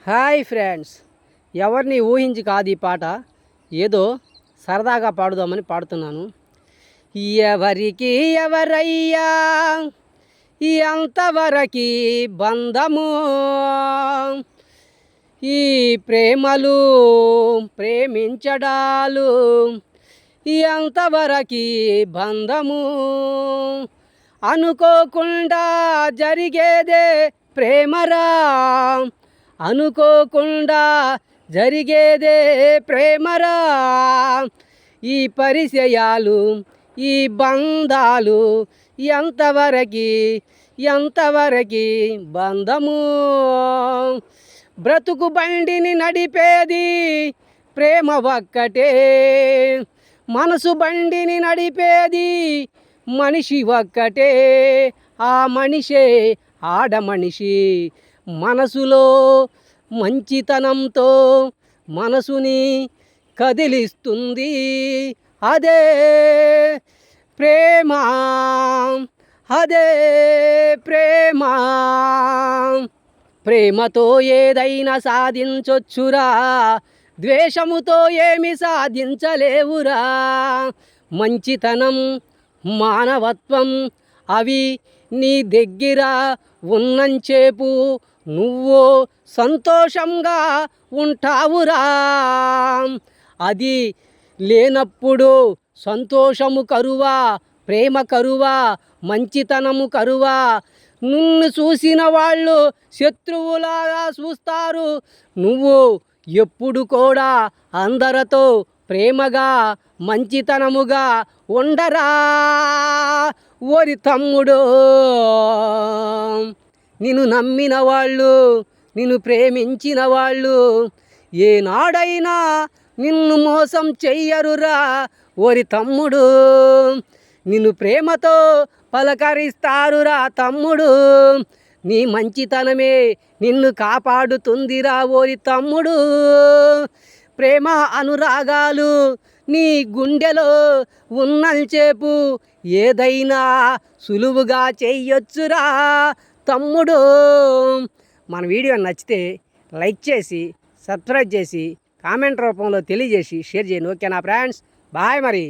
Hi friends, ఎవరిని ఊహించి కాదు ఈ పాట, ఏదో సరదాగా పాడుదామని పాడుతున్నాను. ఎవరికి ఎవరయ్యా అంతవరకి బంధము, ఈ ప్రేమలు ప్రేమించడాలు ఎంతవరకి బంధము, అనుకోకుండా జరిగేదే ప్రేమరా, అనుకోకుండా జరిగేదే ప్రేమరా. ఈ పరిచయాలు ఈ బంధాలు ఎంతవరకి బంధము. బ్రతుకు బండిని నడిపేది ప్రేమ ఒక్కటే, మనసు బండిని నడిపేది మనిషి ఒక్కటే. ఆ మనిషే ఆడమనిషి, మనసులో మంచితనంతో మనసుని కదిలిస్తుంది. అదే ప్రేమ, అదే ప్రేమ. ప్రేమతో ఏదైనా సాధించొచ్చురా, ద్వేషముతో ఏమి సాధించలేవురా. మంచితనం మానవత్వం అవి నీ దగ్గర ఉన్నంచేపు నువ్వు సంతోషంగా ఉంటావురా. అది లేనప్పుడు సంతోషము కరువా, ప్రేమ కరువా, మంచితనము కరువా. నిన్ను చూసిన వాళ్ళు శత్రువులాగా చూస్తారు. నువ్వు ఎప్పుడు కూడా అందరితో ప్రేమగా మంచితనముగా ఉండరా. ఓరి తమ్ముడు, నిన్ను నమ్మిన వాళ్ళు, నిన్ను ప్రేమించిన వాళ్ళు ఏనాడైనా నిన్ను మోసం చెయ్యరురా. ఓరి తమ్ముడు, నిన్ను ప్రేమతో పలకరిస్తారురా తమ్ముడు. నీ మంచితనమే నిన్ను కాపాడుతుందిరా ఓరి తమ్ముడు. ప్రేమ అనురాగాలు నీ గుండెలో ఉన్నంచేపు ఏదైనా సులువుగా చెయ్యొచ్చురా తమ్ముడు. మన వీడియో నచ్చితే లైక్ చేసి, సబ్స్క్రైబ్ చేసి, కామెంట్ రూపంలో తెలియజేసి షేర్ చేయండి. ఓకేనా ఫ్రెండ్స్? బాయ్ మరి.